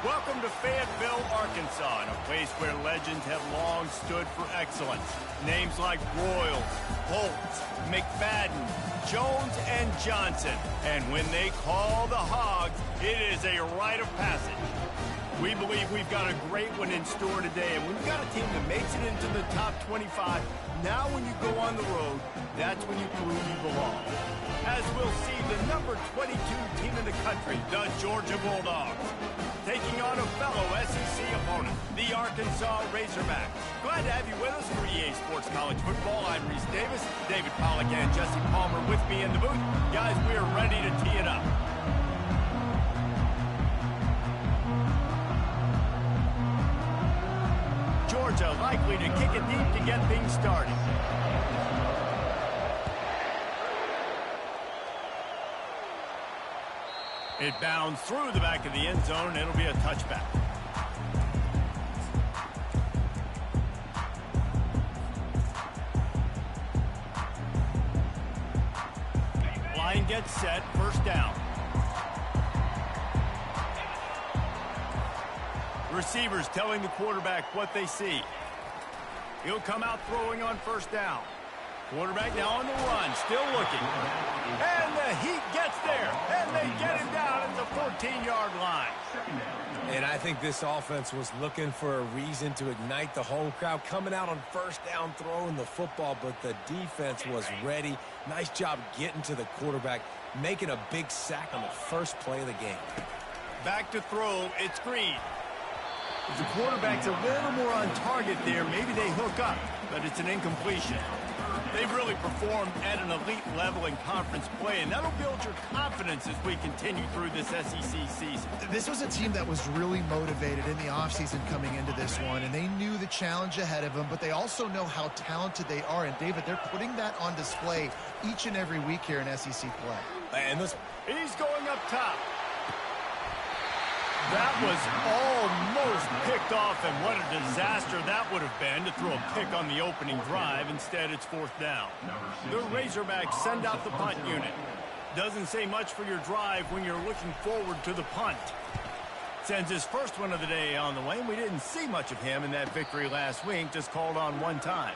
Welcome to Fayetteville, Arkansas, a place where legends have long stood for excellence. Names like Royals, Holtz, McFadden, Jones, and Johnson. And when they call the Hogs, it is a rite of passage. We believe we've got a great one in store today, and when you've got a team that makes it into the top 25, now when you go on the road, that's when you prove you belong. As we'll see, the number 22 team in the country, the Georgia Bulldogs, taking on a fellow SEC opponent, the Arkansas Razorbacks. Glad to have you with us for EA Sports College Football. I'm Reese Davis, David Pollack and Jesse Palmer with me in the booth. Guys, we are ready to tee it up. Georgia likely to kick it deep to get things started. It bounds through the back of the end zone, and it'll be a touchback. Line gets set, first down. Receivers telling the quarterback what they see. He'll come out throwing on first down. Quarterback now on the run, still looking. And the heat gets there, and they get him down at the 14-yard line. And I think this offense was looking for a reason to ignite the home crowd, coming out on first down, throwing the football, but the defense was ready. Nice job getting to the quarterback, making a big sack on the first play of the game. Back to throw, it's Green. If the quarterback's a little more on target there, maybe they hook up, but it's an incompletion. They've really performed at an elite level in conference play, and that'll build your confidence as we continue through this SEC season. This was a team that was really motivated in the offseason coming into this one, and they knew the challenge ahead of them, but they also know how talented they are. And, David, they're putting that on display each and every week here in SEC play. And he's going up top. That was almost picked off, and what a disaster that would have been to throw a pick on the opening drive. Instead, it's fourth down. The Razorbacks send out the punt unit. Doesn't say much for your drive when you're looking forward to the punt. Sends his first one of the day on the way, and we didn't see much of him in that victory last week, just called on one time.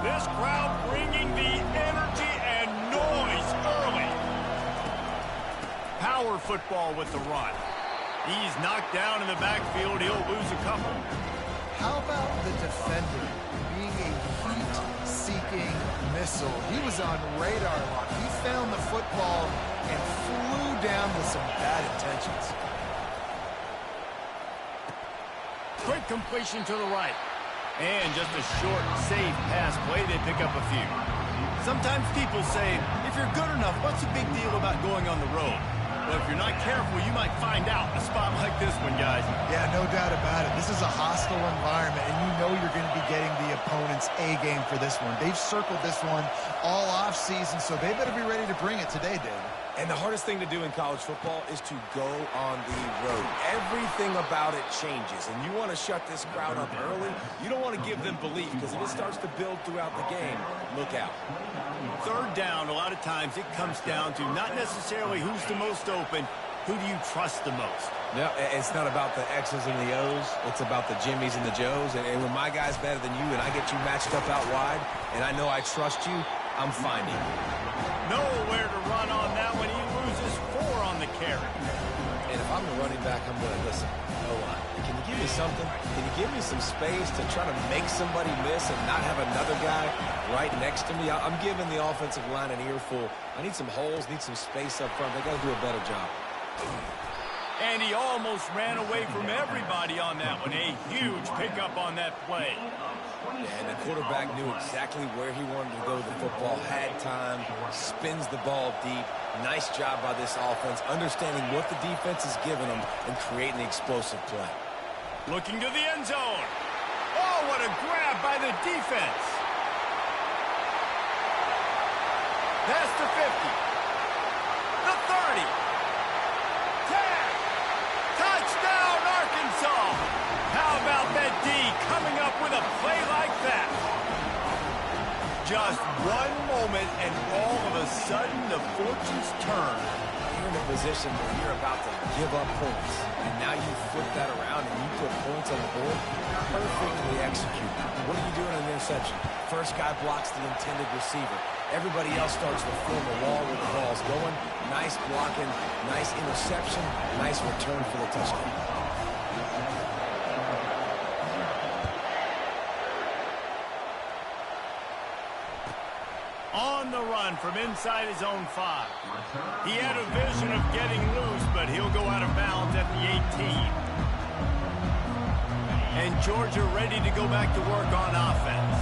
This crowd bringing the energy and noise early. Power football with the run. He's knocked down in the backfield. He'll lose a couple. How about the defender being a heat-seeking missile? He was on radar lock. He found the football and flew down with some bad intentions. Quick completion to the right. And just a short, safe pass play, they pick up a few. Sometimes people say, if you're good enough, what's the big deal about going on the road? Well, if you're not careful, you might find out in a spot like this one, guys. Yeah, no doubt about it. This is a hostile environment, and you know you're going to be getting the opponent's A-game for this one. They've circled this one all off-season, so they better be ready to bring it today, Dave. And the hardest thing to do in college football is to go on the road. Everything about it changes, and you want to shut this crowd up early. You don't want to give them belief, because if it starts to build throughout the game, look out. Third down, a lot of times it comes down to not necessarily who's the most open, who do you trust the most? No, it's not about the X's and the O's. It's about the Jimmys and the Joes. And when my guy's better than you and I get you matched up out wide, and I know I trust you, I'm finding you. Nowhere to run on that one. He loses 4 on the carry. And if I'm the running back, I'm going to listen. Can you give me something? Can you give me some space to try to make somebody miss and not have another guy right next to me? I'm giving the offensive line an earful. I need some holes, need some space up front. They got to do a better job. And he almost ran away from everybody on that one. A huge pickup on that play. And the quarterback knew exactly where he wanted to go with the football, had time, spins the ball deep. Nice job by this offense, understanding what the defense is giving them and creating the explosive play. Looking to the end zone. Oh, what a grab by the defense. That's the 50. The 30. 10. Touchdown, Arkansas. How about that D coming that. Just one moment, and all of a sudden, the fortunes turn. You're in a position where you're about to give up points, and now you flip that around and you put points on the board. Perfectly executed. What are you doing in an interception? First guy blocks the intended receiver. Everybody else starts to form a wall where the ball's going. Nice blocking, nice interception, nice return for the touchdown. On the run from inside his own 5. He had a vision of getting loose, but he'll go out of bounds at the 18. And Georgia ready to go back to work on offense.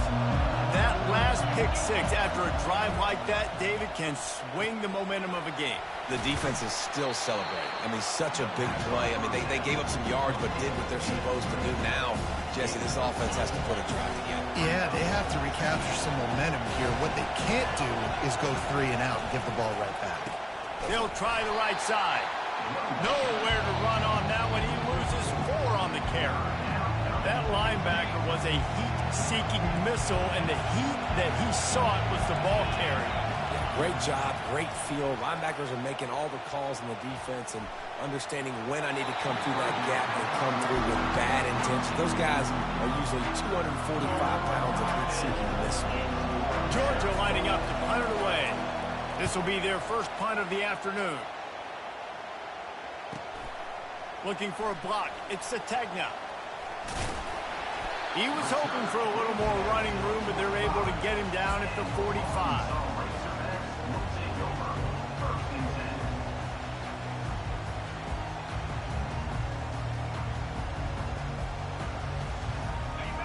That last pick 6 after a drive like that, David, can swing the momentum of a game. The defense is still celebrating. I mean, such a big play. I mean, they gave up some yards but did what they're supposed to do. Now, Jesse, this offense has to put a drive together. Yeah, they have to recapture some momentum here. What they can't do is go 3 and out and give the ball right back. They'll try the right side. Nowhere to run on that one. He loses 4 on the carry. That linebacker was a heat-seeking missile, and the heat that he sought was the ball carry. Yeah, great job, great feel. Linebackers are making all the calls in the defense and understanding when I need to come through that gap and come through with bad intention. Those guys are usually 245 pounds of heat-seeking missile. Georgia lining up to punt it away. This will be their first punt of the afternoon. Looking for a block. It's Ncaa. He was hoping for a little more running room, but they're able to get him down at the 45.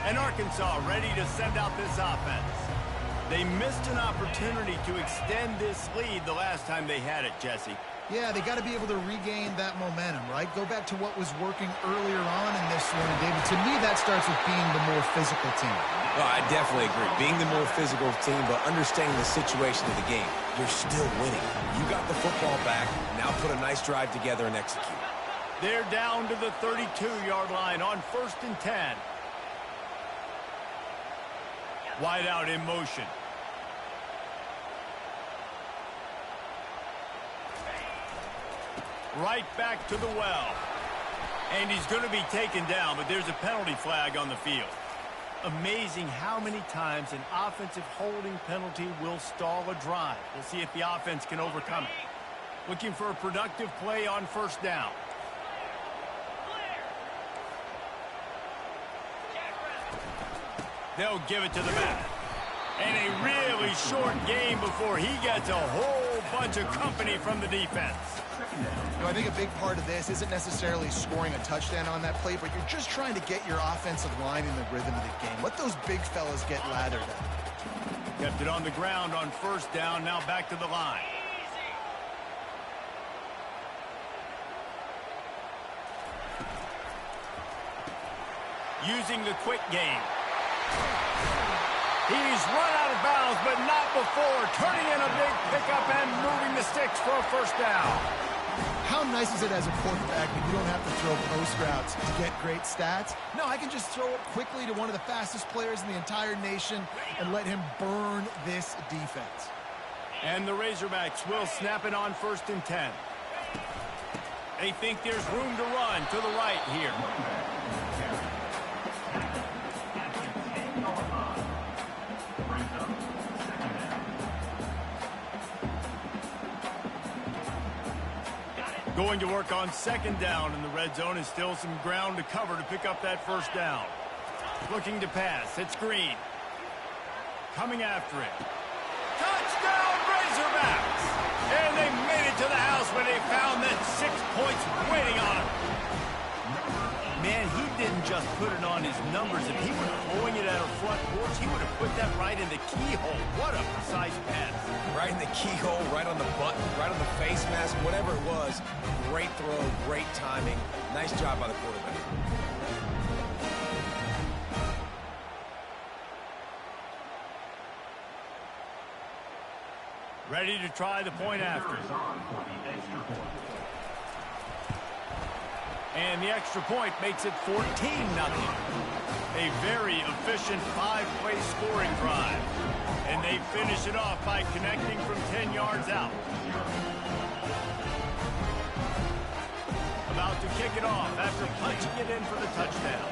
And Arkansas ready to send out this offense. They missed an opportunity to extend this lead the last time they had it, Jesse. Yeah, they got to be able to regain that momentum, right? Go back to what was working earlier on in this one, David. To me, that starts with being the more physical team. Well, I definitely agree. Being the more physical team, but understanding the situation of the game. You're still winning. You got the football back. Now put a nice drive together and execute. They're down to the 32-yard line on 1st and 10. Wide out in motion. Right back to the well. And he's going to be taken down, but there's a penalty flag on the field. Amazing how many times an offensive holding penalty will stall a drive. We'll see if the offense can overcome it. Looking for a productive play on 1st down. They'll give it to the back. And a really short game before he gets a whole bunch of company from the defense. You know, I think a big part of this isn't necessarily scoring a touchdown on that play, but you're just trying to get your offensive line in the rhythm of the game. Let those big fellas get lathered up. Kept it on the ground on 1st down, now back to the line. Using the quick game. He's run out of bounds, but not before. Turning in a big pickup and moving the sticks for a 1st down. How nice is it as a quarterback that you don't have to throw post routes to get great stats? No, I can just throw it quickly to one of the fastest players in the entire nation and let him burn this defense. And the Razorbacks will snap it on 1st and 10. They think there's room to run to the right here. Going to work on 2nd down in the red zone, is still some ground to cover to pick up that 1st down. Looking to pass. It's Green. Coming after it. Touchdown, Razorbacks! And they made it to the house when they found that 6 points waiting on them. Man, he didn't just put it on his numbers. If he were throwing it at a front porch, he would have put that right in the keyhole. What a precise pass. Right in the keyhole, right on the button, right on the face mask, whatever it was. Great throw, great timing. Nice job by the quarterback. Ready to try the point after. And the extra point makes it 14-0. They a very efficient 5-play scoring drive. And they finish it off by connecting from 10 yards out. About to kick it off after punching it in for the touchdown.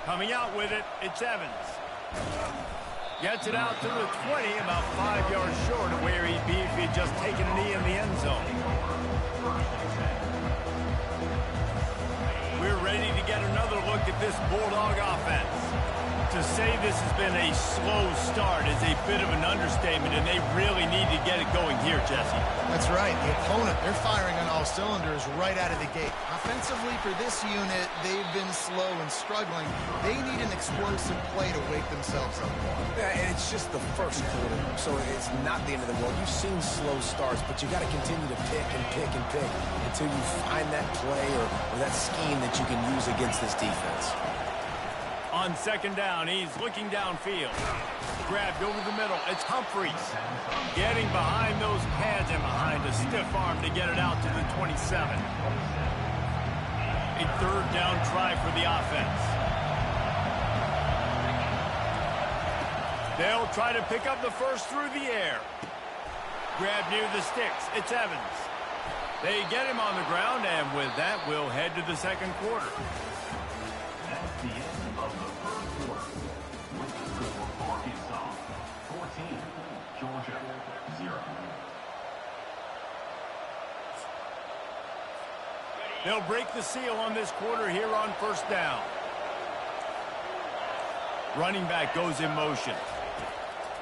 Coming out with it, it's Evans. Gets it out to the 20, about 5 yards short of where he'd be if he'd just taken a knee in the end zone. We're ready to get another look at this Bulldog offense. To say this has been a slow start is a bit of an understatement, and they really need to get it going here, Jesse. That's right. The opponent, they're firing on all cylinders right out of the gate. Offensively, for this unit, they've been slow and struggling. They need an explosive play to wake themselves up. Yeah, and it's just the first quarter, so it's not the end of the world. You've seen slow starts, but you got to continue to pick and pick and pick until you find that play or that scheme that you can use against this defense. On second down, he's looking downfield. Grabbed over the middle. It's Humphries. Getting behind those pads and behind a stiff arm to get it out to the 27. A third down try for the offense. They'll try to pick up the first through the air. Grab near the sticks. It's Evans. They get him on the ground, and with that, we'll head to the second quarter. That's the end of the first quarter. With the score, Arkansas 14, Georgia 0. They'll break the seal on this quarter here on first down. Running back goes in motion.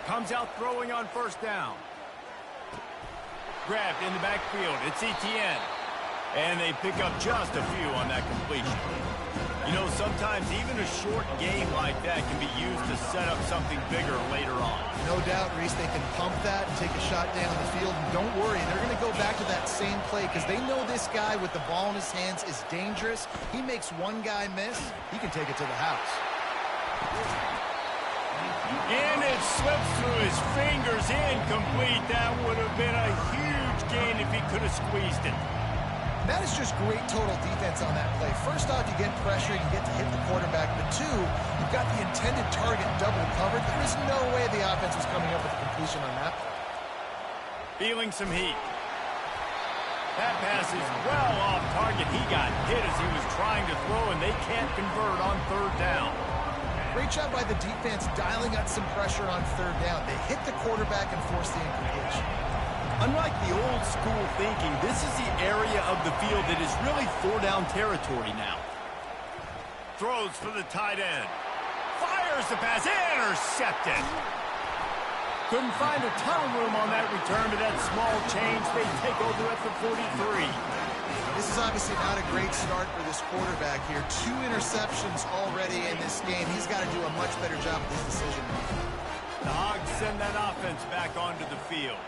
Comes out throwing on first down. Grabbed in the backfield. It's Etienne. And they pick up just a few on that completion. You know, sometimes even a short game like that can be used to set up something bigger later on. No doubt, Reese, they can pump that and take a shot down the field. And don't worry, they're going to go back to that same play because they know this guy with the ball in his hands is dangerous. He makes one guy miss, he can take it to the house. And it slips through his fingers, incomplete. That would have been a huge gain if he could have squeezed it. That is just great total defense on that play. First off, you get pressure, you get to hit the quarterback. But two, you've got the intended target double covered. There is no way the offense was coming up with a completion on that. Feeling some heat. That pass is well off target. He got hit as he was trying to throw, and they can't convert on third down. Great job by the defense dialing up some pressure on third down. They hit the quarterback and forced the incompletion. Unlike the old school thinking, this is the area of the field that is really four-down territory now. Throws for the tight end. Fires the pass. Intercepted. Couldn't find a ton of room on that return to that small change. They take over at the 43. This is obviously not a great start for this quarterback here. 2 interceptions already in this game. He's got to do a much better job with this decision. The Hogs send that offense back onto the field.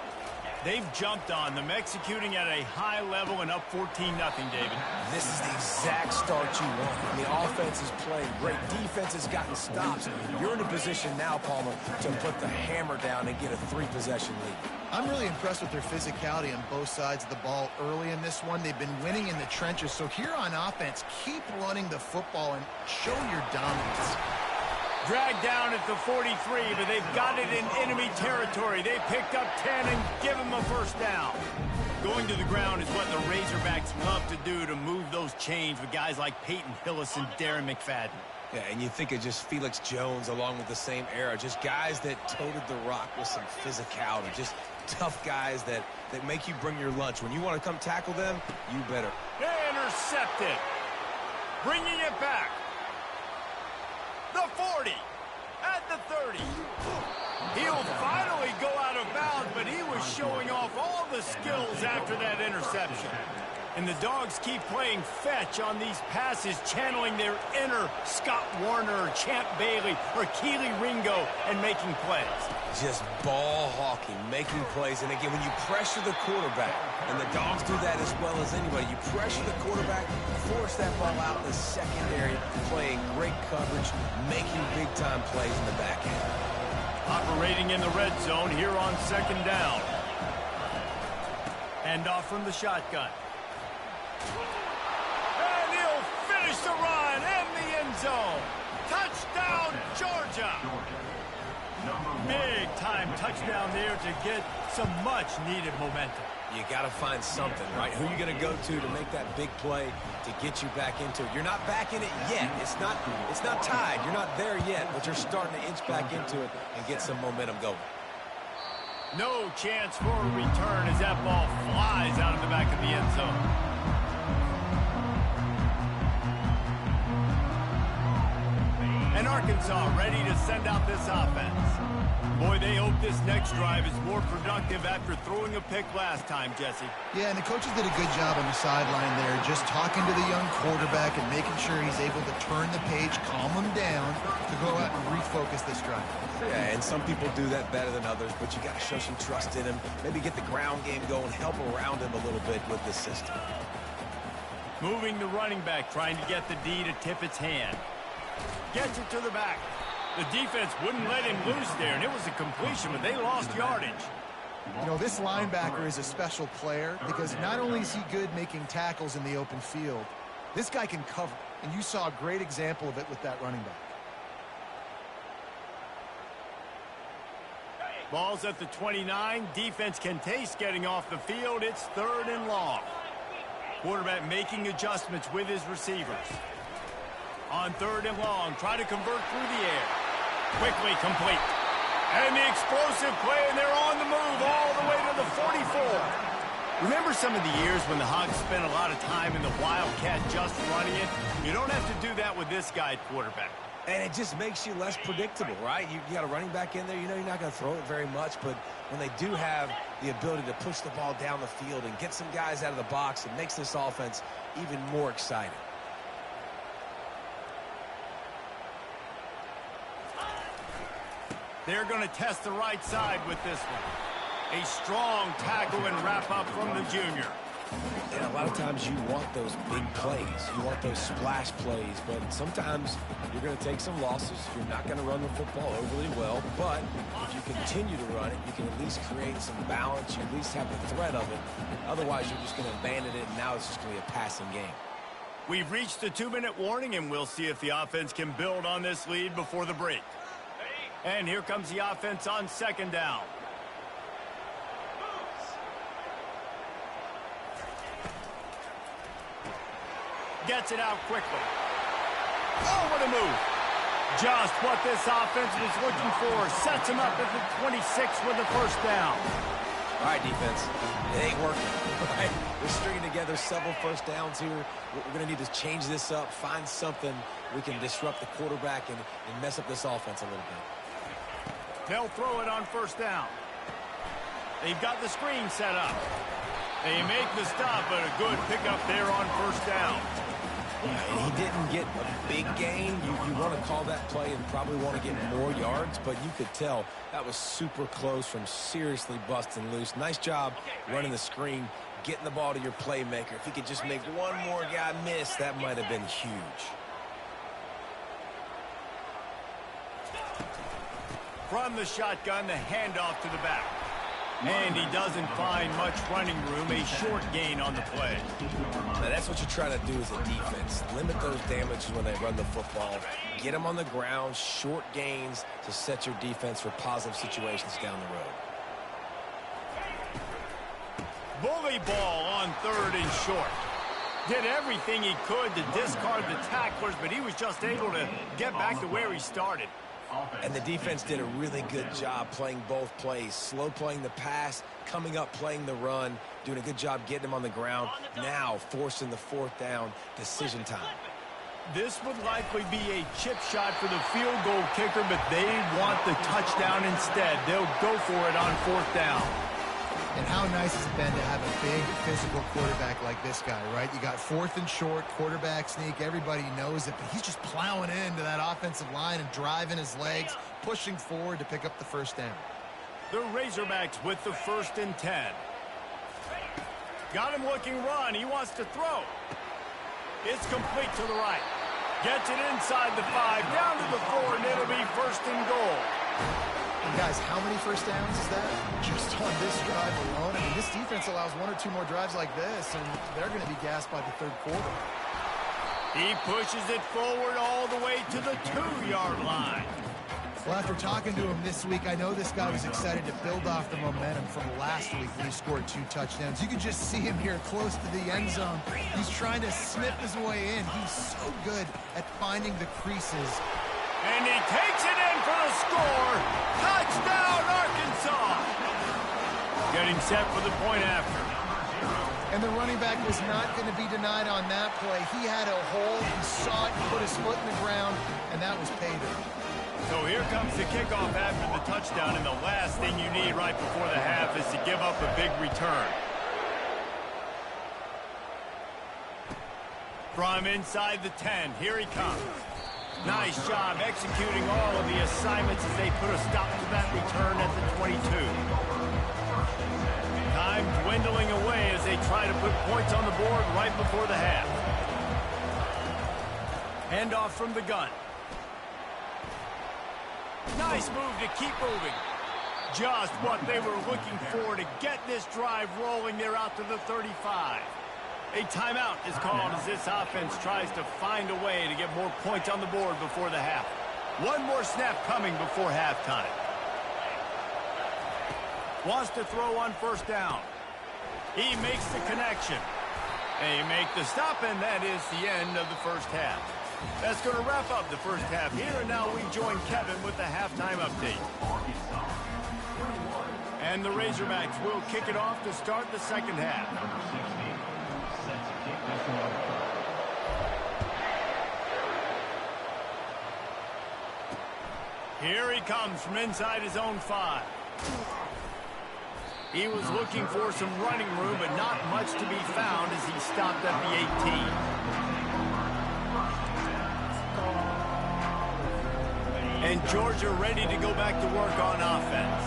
They've jumped on them, executing at a high level and up 14-0, David. This is the exact start you want. I mean, offense is playing great. Defense has gotten stops. You're in a position now, Palmer, to put the hammer down and get a 3-possession lead. I'm really impressed with their physicality on both sides of the ball early in this one. They've been winning in the trenches. So here on offense, keep running the football and show your dominance. Dragged down at the 43, but they've got it in enemy territory. They picked up 10 and give them a first down. Going to the ground is what the Razorbacks love to do to move those chains with guys like Peyton Hillis and Darren McFadden. Yeah, and you think of just Felix Jones along with the same era, just guys that toted the rock with some physicality, just tough guys that make you bring your lunch. When you want to come tackle them, you better. Intercepted. Bringing it back. The 40, at the 30. He'll finally go out of bounds, but he was showing off all the skills after that interception. And the Dogs keep playing fetch on these passes, channeling their inner Scott Warner or Champ Bailey or Keely Ringo and making plays. Just ball hawking, making plays. And again, when you pressure the quarterback, and the Dogs do that as well as anybody, you pressure the quarterback, force that ball out in the secondary, playing great coverage, making big-time plays in the back end. Operating in the red zone here on second down. Handoff from the shotgun. And he'll finish the run in the end zone. Touchdown, Georgia. Big-time touchdown there to get some much-needed momentum. You got to find something, right? Who are you going to go to make that big play to get you back into it? You're not back in it yet. It's not tied. You're not there yet, but you're starting to inch back into it and get some momentum going. No chance for a return as that ball flies out of the back of the end zone. And Arkansas ready to send out this offense. Boy, they hope this next drive is more productive after throwing a pick last time, Jesse. Yeah, and the coaches did a good job on the sideline there, just talking to the young quarterback and making sure he's able to turn the page, calm him down, to go out and refocus this drive. Yeah, and some people do that better than others, but you got to show some trust in him, maybe get the ground game going, help around him a little bit with this system. Moving the running back, trying to get the D to tip its hand. Gets it to the back. The defense wouldn't let him loose there, and it was a completion, but they lost yardage. You know, this linebacker is a special player because not only is he good making tackles in the open field, this guy can cover, and you saw a great example of it with that running back. Ball's at the 29. Defense can taste getting off the field. It's 3rd and long. Quarterback making adjustments with his receivers. On 3rd and long, try to convert through the air. Quickly complete. And the explosive play, and they're on the move all the way to the 44. Remember some of the years when the Hogs spent a lot of time in the Wildcat just running it? You don't have to do that with this guy at quarterback. And it just makes you less predictable, right? You got a running back in there. You know you're not going to throw it very much, but when they do have the ability to push the ball down the field and get some guys out of the box, it makes this offense even more exciting. They're going to test the right side with this one. A strong tackle and wrap-up from the junior. And a lot of times you want those big plays. You want those splash plays, but sometimes you're going to take some losses. You're not going to run the football overly well, but if you continue to run it, you can at least create some balance. You at least have the threat of it. Otherwise, you're just going to abandon it, and now it's just going to be a passing game. We've reached the 2-minute warning, and we'll see if the offense can build on this lead before the break. And here comes the offense on 2nd down. Gets it out quickly. Oh, what a move. Just what this offense was looking for. Sets him up at the 26 with the 1st down. All right, defense. It ain't working. Right? We're stringing together several 1st downs here. We're going to need to change this up, find something we can disrupt the quarterback and mess up this offense a little bit. They'll throw it on 1st down. They've got the screen set up. They make the stop, but a good pickup there on 1st down. And he didn't get a big gain. You want to call that play and probably want to get more yards, but you could tell that was super close from seriously busting loose. Nice job running the screen, getting the ball to your playmaker. If he could just make one more guy miss, that might have been huge. From the shotgun, the handoff to the back. And he doesn't find much running room, a short gain on the play. Now that's what you're trying to do as a defense. Limit those damages when they run the football. Get them on the ground, short gains to set your defense for positive situations down the road. Bully ball on 3rd and short. Did everything he could to discard the tacklers, but he was just able to get back to where he started. And the defense did a really good job playing both plays. Slow playing the pass, coming up playing the run, doing a good job getting him on the ground. Now forcing the 4th down, decision time. This would likely be a chip shot for the field goal kicker, but they want the touchdown instead. They'll go for it on 4th down. And how nice has it been to have a big physical quarterback like this guy, right? You got 4th and short, quarterback sneak. Everybody knows it, but he's just plowing into that offensive line and driving his legs, pushing forward to pick up the 1st down. The Razorbacks with the 1st and 10. Got him looking run. He wants to throw. It's complete to the right. Gets it inside the 5, down to the 4, and it'll be 1st and goal. And guys, how many 1st downs is that? Just on this drive alone. I mean, this defense defense allows one or two more drives like this, and they're going to be gassed by the third quarter. He pushes it forward all the way to the 2-yard line. Well, after talking to him this week, I know this guy was excited to build off the momentum from last week when he scored 2 touchdowns. You can just see him here close to the end zone. He's trying to snip his way in. He's so good at finding the creases. And he takes it in for the score. Touchdown, Arkansas. Getting set for the point after. And the running back was not going to be denied on that play. He had a hole. He saw it, put his foot in the ground, and that was payday. So here comes the kickoff after the touchdown, and the last thing you need right before the half is to give up a big return. From inside the 10, here he comes. Nice job executing all of the assignments as they put a stop to that return at the 22. Time dwindling away as they try to put points on the board right before the half. Handoff from the gun. Nice move to keep moving. Just what they were looking for to get this drive rolling. They're out to the 35. A timeout is called as this offense tries to find a way to get more points on the board before the half. One more snap coming before halftime. Wants to throw on first down. He makes the connection. They make the stop, and that is the end of the first half. That's going to wrap up the first half here, and now we join Kevin with the halftime update. And the Razorbacks will kick it off to start the second half. Number 60 set to kick this one off. Here he comes from inside his own 5. He was looking for some running room, but not much to be found as he stopped at the 18. And Georgia ready to go back to work on offense.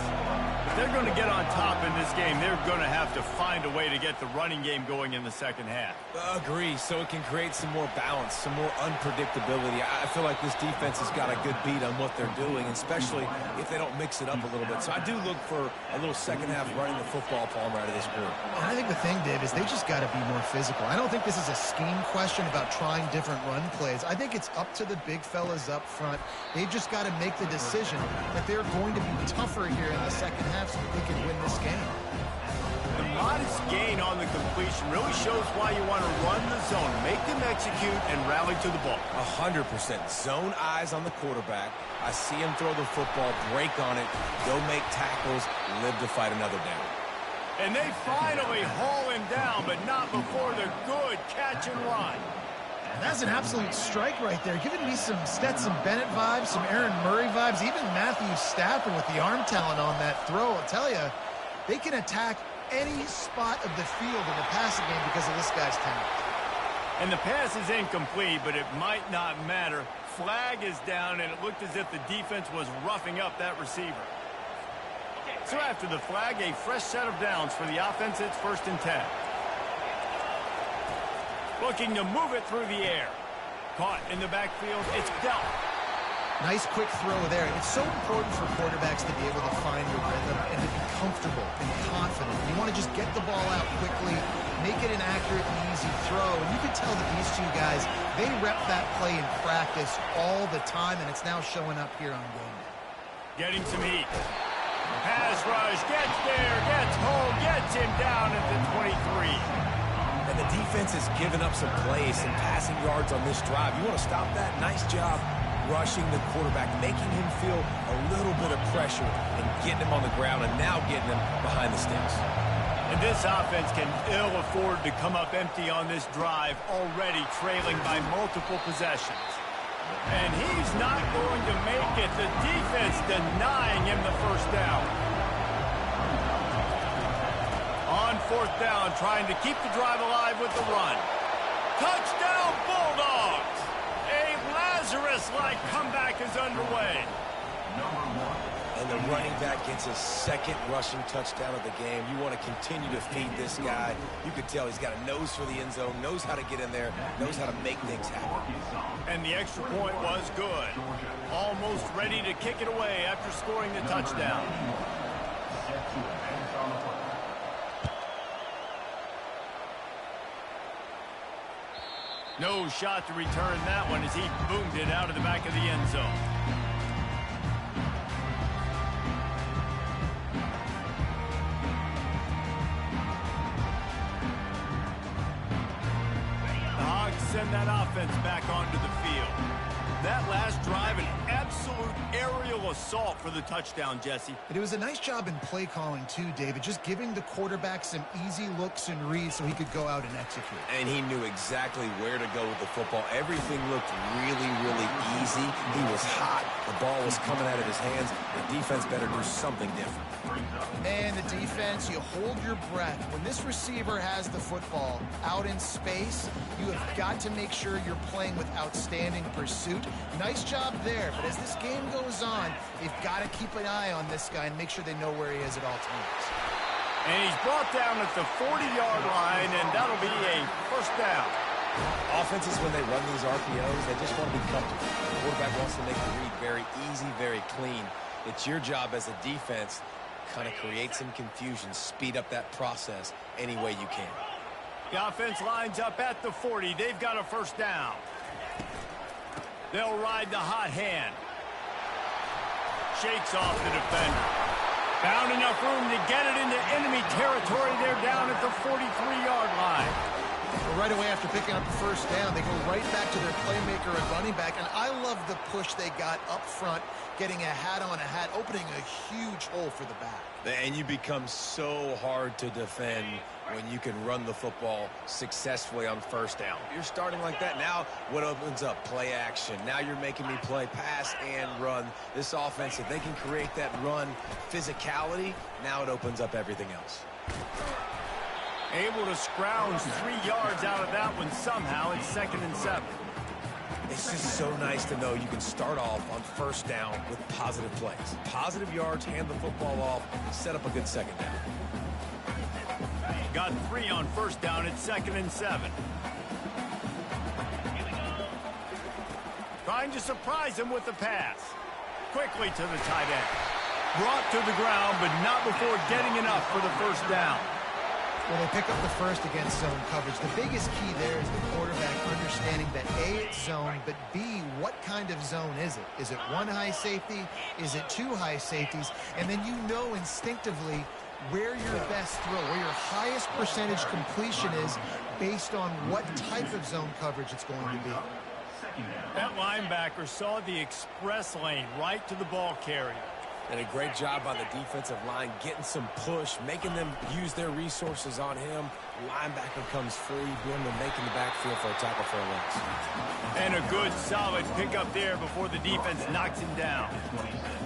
If they're going to get on top in this game, they're going to have to find a way to get the running game going in the second half. Agree, so it can create some more balance, some more unpredictability. I feel like this defense has got a good beat on what they're doing, especially if they don't mix it up a little bit. So I do look for a little second half running the football Palmer out of this group. And I think the thing, Dave, is they just got to be more physical. I don't think this is a scheme question about trying different run plays. I think it's up to the big fellas up front. They've just got to make the decision that they're going to be tougher here in the second half so that they can win this game. The modest gain on the completion really shows why you want to run the zone, make them execute, and rally to the ball. 100%. Zone eyes on the quarterback. I see him throw the football, break on it, go make tackles, live to fight another down. And they finally haul him down, but not before the good catch and run. That's an absolute strike right there, giving me some Stetson Bennett vibes, some Aaron Murray vibes, even Matthew Stafford with the arm talent on that throw. I'll tell you, they can attack any spot of the field in the passing game because of this guy's talent. And the pass is incomplete, but it might not matter. Flag is down, and it looked as if the defense was roughing up that receiver. So after the flag, a fresh set of downs for the offense. It's 1st and 10. Looking to move it through the air. Caught in the backfield. It's dealt. Nice quick throw there. It's so important for quarterbacks to be able to find your rhythm and to be comfortable and confident. You want to just get the ball out quickly, make it an accurate and easy throw. And you can tell that these two guys, they rep that play in practice all the time, and it's now showing up here on game day. Getting some heat. Pass rush. Gets there. Gets home. Gets him down at the 23. And the defense has given up some plays, some passing yards on this drive. You want to stop that? Nice job rushing the quarterback, making him feel a little bit of pressure and getting him on the ground and now getting him behind the sticks. And this offense can ill afford to come up empty on this drive, already trailing by multiple possessions. And he's not going to make it. The defense denying him the first down. On 4th down, trying to keep the drive alive with the run. Touchdown, Bulldogs! A Lazarus-like comeback is underway. And the running back gets his 2nd rushing touchdown of the game. You want to continue to feed this guy. You can tell he's got a nose for the end zone, knows how to get in there, knows how to make things happen. And the extra point was good. Almost ready to kick it away after scoring the touchdown. No shot to return that one as he boomed it out of the back of the end zone. The Hogs send that offense back onto the field. That last drive, an absolute aerial assault for the touchdown, Jesse. And it was a nice job in play calling, too, David, just giving the quarterback some easy looks and reads so he could go out and execute. And he knew exactly where to go with the football. Everything looked really, really easy. He was hot. The ball was coming out of his hands. The defense better do something different. And the defense, you hold your breath. When this receiver has the football out in space, you have got to make sure you're playing with outstanding pursuit. Nice job there, but as this game goes on, they've got to keep an eye on this guy and make sure they know where he is at all times. And he's brought down at the 40-yard line, and that'll be a first down. Offenses, when they run these RPOs, they just want to be comfortable. The quarterback wants to make the read very easy, very clean. It's your job as a defense kind of create some confusion, speed up that process any way you can. The offense lines up at the 40. They've got a first down. They'll ride the hot hand. Shakes off the defender. Found enough room to get it into enemy territory. They're down at the 43-yard line. Right away after picking up the first down, they go right back to their playmaker at running back. And I love the push they got up front, getting a hat on a hat, opening a huge hole for the back. And you become so hard to defend when you can run the football successfully on first down. You're starting like that. Now what opens up? Play action. Now you're making me play pass and run. This offense, if they can create that run physicality, now it opens up everything else. Able to scrounge 3 yards out of that one somehow. It's 2nd and 7. It's just so nice to know you can start off on first down with positive plays. Positive yards, hand the football off, set up a good second down. Got 3 on first down. It's 2nd and 7. Trying to surprise him with the pass. Quickly to the tight end. Brought to the ground, but not before getting enough for the first down. Well, they pick up the first against zone coverage. The biggest key there is the quarterback understanding that A, it's zone, but B, what kind of zone is it? Is it one high safety? Is it 2 high safeties? And then you know instinctively where your best throw, where your highest percentage completion is based on what type of zone coverage it's going to be. That linebacker saw the express lane right to the ball carrier. And a great job by the defensive line getting some push, making them use their resources on him. Linebacker comes free, doing the making the backfield for a tackle for a loss. And a good, solid pickup there before the defense knocks him down.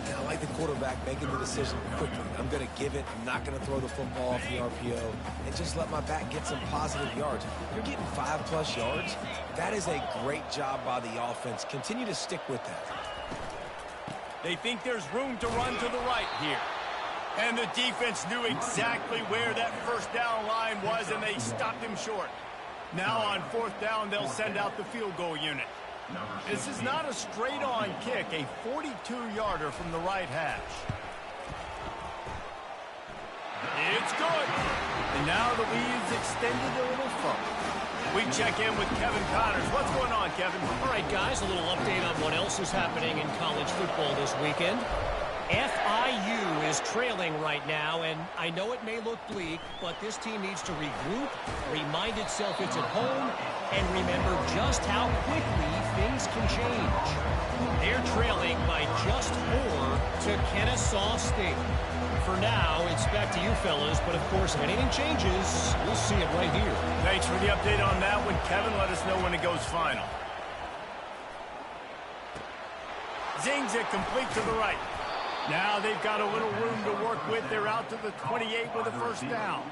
And I like the quarterback making the decision quickly. I'm going to give it. I'm not going to throw the football off the RPO and just let my back get some positive yards. You're getting 5+ yards. That is a great job by the offense. Continue to stick with that. They think there's room to run to the right here. And the defense knew exactly where that first down line was, and they stopped him short. Now on 4th down, they'll send out the field goal unit. This is not a straight-on kick, a 42-yarder from the right hash. It's good. And now the lead's extended a little further. We check in with Kevin Connors. What's going on, Kevin? All right, guys, a little update on what else is happening in college football this weekend. FIU is trailing right now, and I know it may look bleak, but this team needs to regroup, remind itself it's at home, and remember just how quickly things can change. They're trailing by just 4 to Kennesaw State. For now, it's back to you fellas, but of course, if anything changes, we'll see it right here. Thanks for the update on that one, Kevin. Let us know when it goes final. Zings it complete to the right. Now they've got a little room to work with. They're out to the 28 with a first down.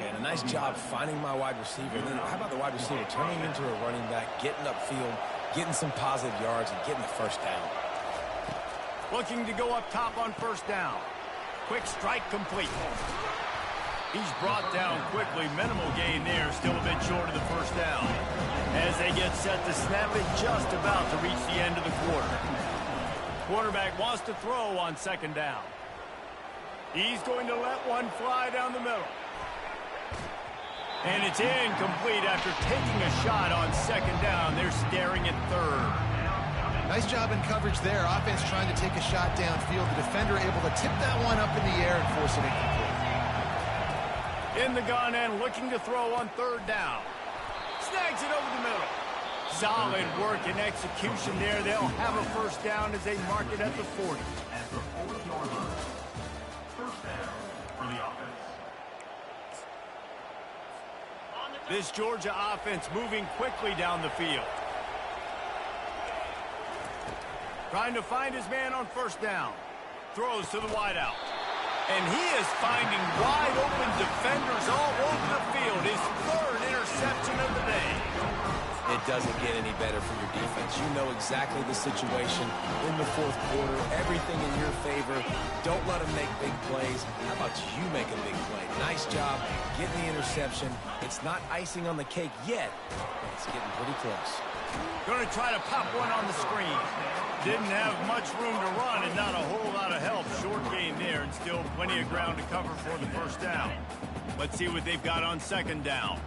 And a nice job finding my wide receiver. And then how about the wide receiver turning into a running back, getting upfield, getting some positive yards, and getting the first down. Looking to go up top on first down. Quick strike complete. He's brought down quickly. Minimal gain there. Still a bit short of the first down. As they get set to snap it, just about to reach the end of the quarter. Quarterback wants to throw on 2nd down. He's going to let one fly down the middle. And it's incomplete after taking a shot on second down. They're staring at third. Nice job in coverage there. Offense trying to take a shot downfield. The defender able to tip that one up in the air and force it incomplete. In the gun and looking to throw on third down. Snags it over the middle. Solid work and execution there. They'll have a first down as they mark it at the 40. At the 40-yard line. First down for the offense. This Georgia offense moving quickly down the field. Trying to find his man on first down. Throws to the wideout. And he is finding wide open defenders all over the field. His third interception of the day. It doesn't get any better for your defense. You know exactly the situation in the fourth quarter. Everything in your favor. Don't let them make big plays. How about you make a big play? Nice job getting the interception. It's not icing on the cake yet, but it's getting pretty close. Going to try to pop one on the screen. Didn't have much room to run and not a whole lot of help. Short game there and still plenty of ground to cover for the first down. Let's see what they've got on second down.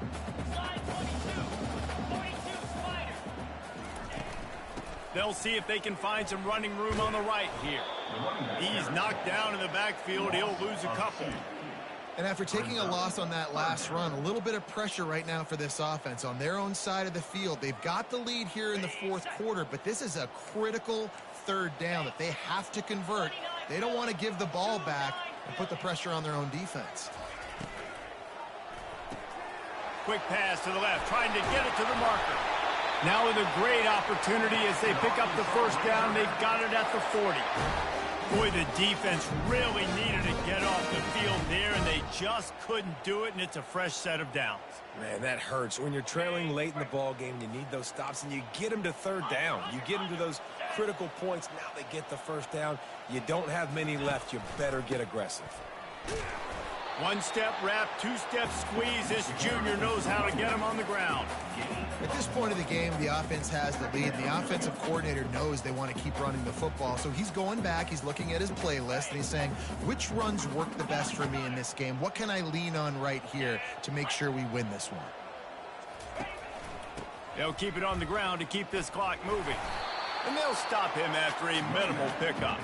They'll see if they can find some running room on the right here. He's knocked down in the backfield. He'll lose a couple. And after taking a loss on that last run, a little bit of pressure right now for this offense on their own side of the field. They've got the lead here in the fourth quarter, but this is a critical third down that they have to convert. They don't want to give the ball back and put the pressure on their own defense. Quick pass to the left, trying to get it to the marker. Now with a great opportunity as they pick up the first down. They've got it at the 40. Boy, the defense really needed to get off the field there, and they just couldn't do it, and it's a fresh set of downs. Man, that hurts. When you're trailing late in the ball game, you need those stops, and you get them to third down. You get them to those critical points. Now they get the first down. You don't have many left. You better get aggressive. One-step wrap, two-step squeeze. This junior knows how to get him on the ground. At this point of the game, the offense has the lead. The offensive coordinator knows they want to keep running the football. So he's going back, he's looking at his playlist, and he's saying, which runs work the best for me in this game? What can I lean on right here to make sure we win this one? They'll keep it on the ground to keep this clock moving. And they'll stop him after a minimal pickup.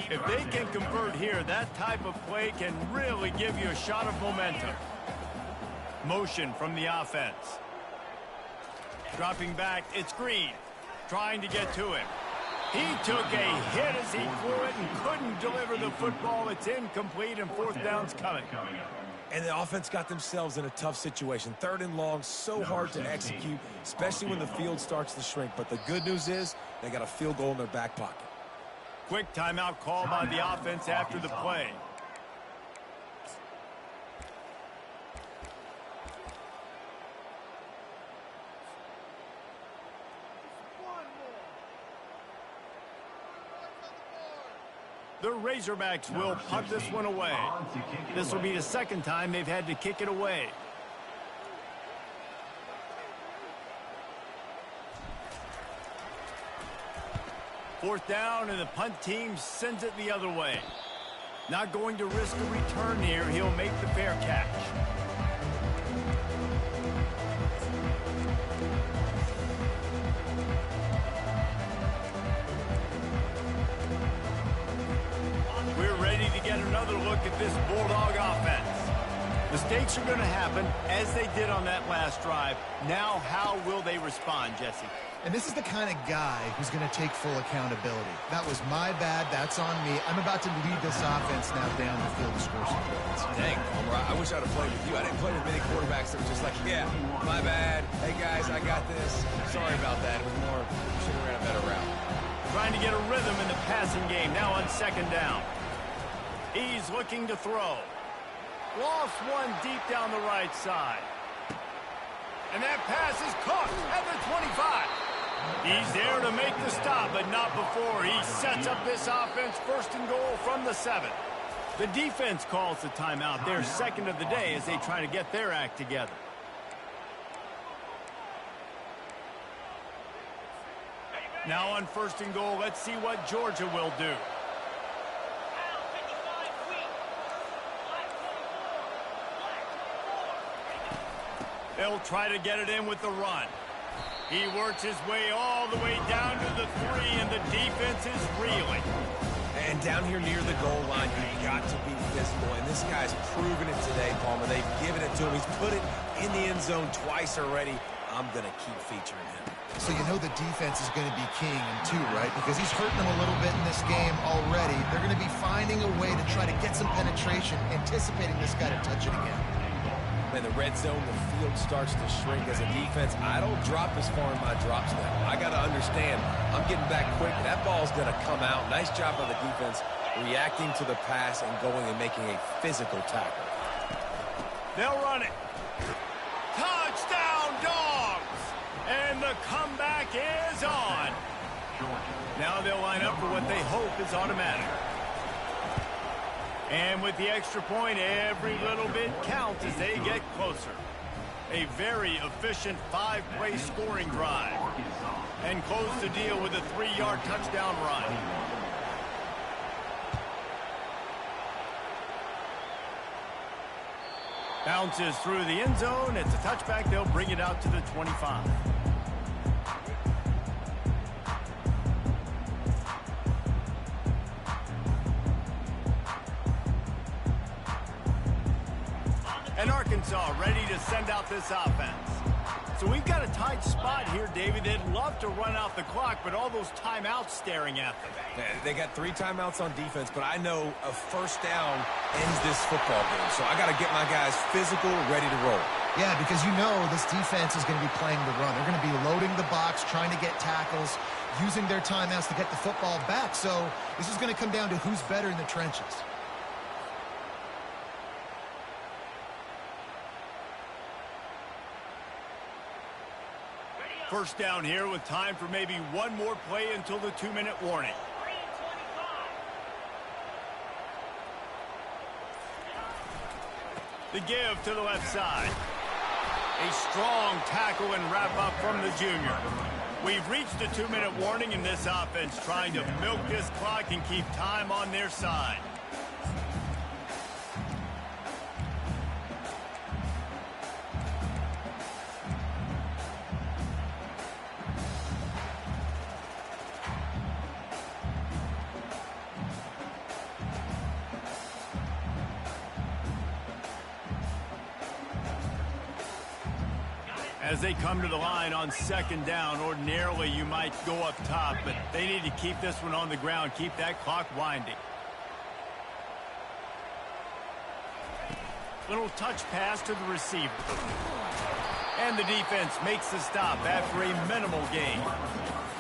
If they can convert here, that type of play can really give you a shot of momentum. Motion from the offense. Dropping back, it's Green. Trying to get to him. He took a hit as he threw it and couldn't deliver the football. It's incomplete and fourth down's coming. And the offense got themselves in a tough situation. Third and long, so hard to execute, especially when the field starts to shrink. But the good news is they got a field goal in their back pocket. Quick timeout call by the offense after the play. The Razorbacks will punt this one away. This will be the second time they've had to kick it away. Fourth down, and the punt team sends it the other way. Not going to risk a return here. He'll make the fair catch. We're ready to get another look at this Bulldog offense. Mistakes are going to happen, as they did on that last drive. Now, how will they respond, Jesse? And this is the kind of guy who's going to take full accountability. That was my bad. That's on me. I'm about to lead this offense now down the field to score some points. Dang, Homer, I wish I'd have played with you. I didn't play with many quarterbacks that were just like, yeah, my bad. Hey, guys, I got this. Sorry about that. It was more, should have ran a better route. Trying to get a rhythm in the passing game now on second down. He's looking to throw. Lost one deep down the right side. And that pass is caught at the 25. He's there to make the stop, but not before. He sets up this offense first and goal from the 7. The defense calls the timeout, their second of the day, as they try to get their act together. Now on first and goal, let's see what Georgia will do. They'll try to get it in with the run. He works his way all the way down to the 3, and the defense is reeling. And down here near the goal line, you've got to be physical. And this guy's proven it today, Palmer. They've given it to him. He's put it in the end zone twice already. I'm going to keep featuring him. So you know the defense is going to be keying him too, right? Because he's hurting them a little bit in this game already. They're going to be finding a way to try to get some penetration, anticipating this guy to touch it again. In the red zone, the field starts to shrink as a defense. I don't drop as far in my drops now. I got to understand, I'm getting back quick. That ball's going to come out. Nice job by the defense reacting to the pass and going and making a physical tackle. They'll run it. Touchdown, Dogs! And the comeback is on. Now they'll line up for what they hope is automatic. And with the extra point, every little bit counts as they get closer. A very efficient 5-play scoring drive. And close the deal with a 3-yard touchdown run. Bounces through the end zone. It's a touchback. They'll bring it out to the 25. And Arkansas ready to send out this offense. So we've got a tight spot here, David. They'd love to run out the clock, but all those timeouts staring at them. Yeah, they got 3 timeouts on defense, but I know a first down ends this football game. So I got to get my guys physical, ready to roll. Yeah, because you know this defense is going to be playing the run. They're going to be loading the box, trying to get tackles, using their timeouts to get the football back. So this is going to come down to who's better in the trenches. First down here with time for maybe one more play until the 2-minute warning. The give to the left side. A strong tackle and wrap up from the junior. We've reached the 2-minute warning in this offense, trying to milk this clock and keep time on their side. As they come to the line on second down, ordinarily you might go up top, but they need to keep this one on the ground, keep that clock winding. Little touch pass to the receiver. And the defense makes the stop after a minimal gain.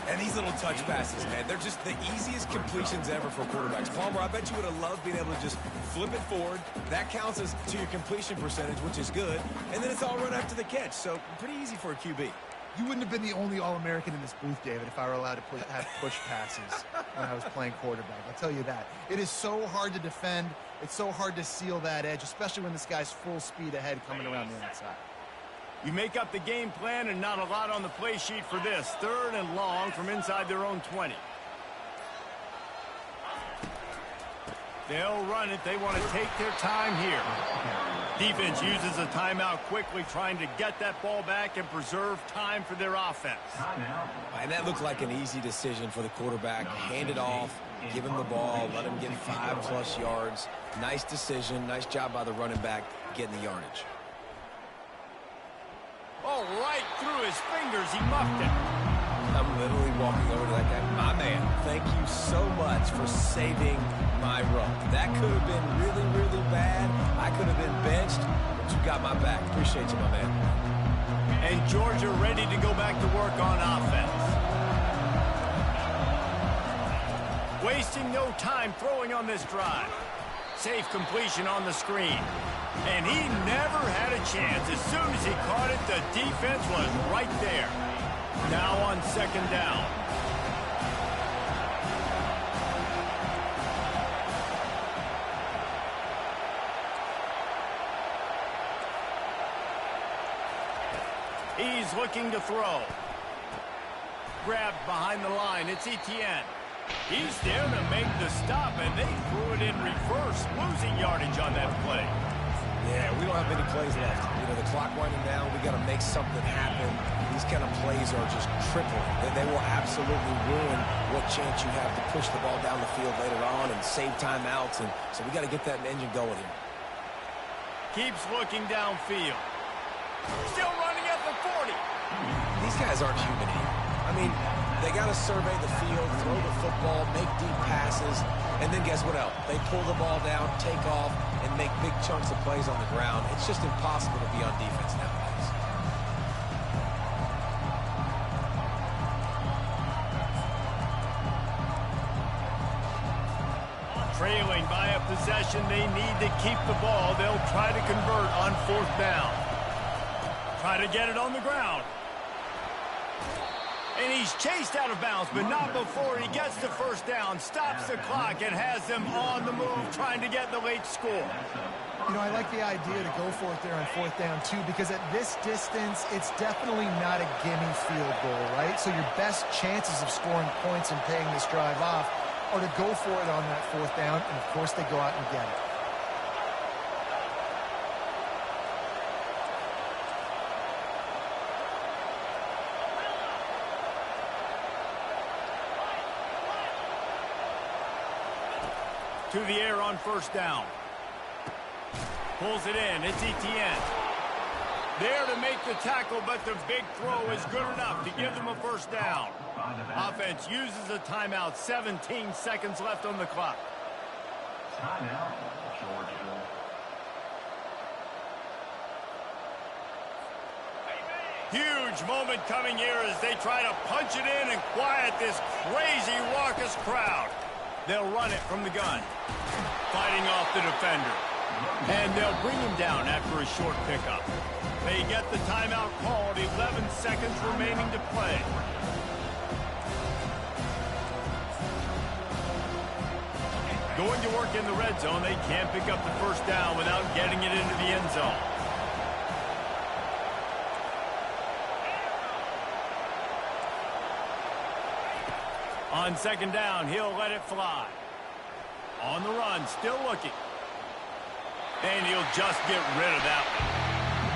And these little touch passes, man, they're just the easiest completions ever for quarterbacks. Palmer, I bet you would have loved being able to just flip it forward. That counts as to your completion percentage, which is good. And then it's all run after the catch. So pretty easy for a QB. You wouldn't have been the only All-American in this booth, David, if I were allowed to have push passes when I was playing quarterback. I'll tell you that. It is so hard to defend. It's so hard to seal that edge, especially when this guy's full speed ahead coming around the outside. You make up the game plan and not a lot on the play sheet for this. 3rd and long from inside their own 20. They'll run it. They want to take their time here. Defense uses a timeout quickly, trying to get that ball back and preserve time for their offense. And that looked like an easy decision for the quarterback. Hand it off, give him the ball, let him get 5+ yards. Nice decision. Nice job by the running back getting the yardage. Oh, right through his fingers. He muffed it. I'm literally walking over to that guy. My man, thank you so much for saving my run. That could have been really, really bad. I could have been benched, but you got my back. Appreciate you, my man. And Georgia ready to go back to work on offense. Wasting no time throwing on this drive. Safe completion on the screen. And he never had a chance. As soon as he caught it, the defense was right there. Now on second down. He's looking to throw. Grabbed behind the line. It's Etienne. He's there to make the stop, and they threw it in reverse, losing yardage on that play. Yeah, we don't have many plays left. You know, the clock winding down. We got to make something happen. These kind of plays are just crippling. They will absolutely ruin what chance you have to push the ball down the field later on and save timeouts. And so we got to get that engine going here. Keeps looking downfield. Still running at the 40. These guys aren't human here. I mean, they got to survey the field, throw the football, make deep passes, and then guess what else? They pull the ball down, take off, and make big chunks of plays on the ground. It's just impossible to be on defense nowadays. Trailing by a possession, they need to keep the ball. They'll try to convert on 4th down. Try to get it on the ground. And he's chased out of bounds, but not before he gets the 1st down, stops the clock, and has them on the move trying to get the late score. You know, I like the idea to go for it there on 4th down, too, because at this distance, it's definitely not a gimme field goal, right? So your best chances of scoring points and paying this drive off are to go for it on that 4th down, and, of course, they go out and get it. To the air on 1st down. Pulls it in. It's Etienne. There to make the tackle, but the big throw is good enough to give them a 1st down. Offense uses a timeout. 17 seconds left on the clock. Timeout, Georgia. Huge moment coming here as they try to punch it in and quiet this crazy, raucous crowd. They'll run it from the gun. Fighting off the defender. And they'll bring him down after a short pickup. They get the timeout called. 11 seconds remaining to play. Going to work in the red zone. They can't pick up the 1st down without getting it into the end zone. On 2nd down, he'll let it fly. On the run, still looking. And he'll just get rid of that one.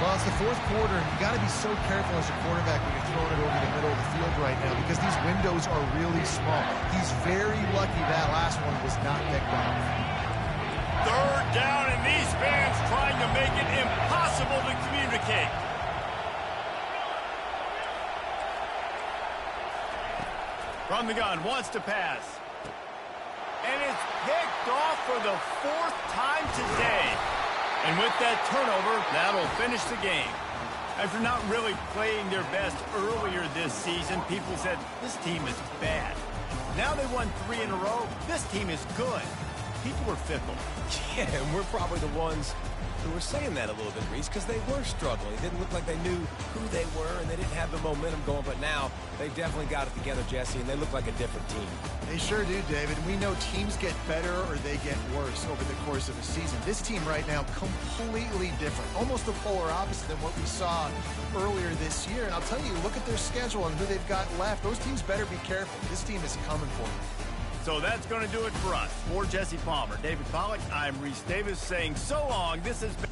Well, it's the 4th quarter, and you got to be so careful as a quarterback when you're throwing it over the middle of the field right now because these windows are really small. He's very lucky that last one was not picked off. 3rd down, and these fans trying to make it impossible to communicate. From the gun, wants to pass. And it's picked off for the 4th time today. And with that turnover, that'll finish the game. After not really playing their best earlier this season, people said, this team is bad. Now they won 3 in a row. This team is good. People were fickle. Yeah, and we're probably the ones who were saying that a little bit, Reese, because they were struggling. It didn't look like they knew who they were, and they didn't have the momentum going. But now they've definitely got it together, Jesse, and they look like a different team. They sure do, David. We know teams get better or they get worse over the course of a season. This team right now, completely different. Almost the polar opposite than what we saw earlier this year. And I'll tell you, look at their schedule and who they've got left. Those teams better be careful. This team is coming for them. So that's going to do it for us. For Jesse Palmer, David Pollack, I'm Reese Davis saying so long. This has been...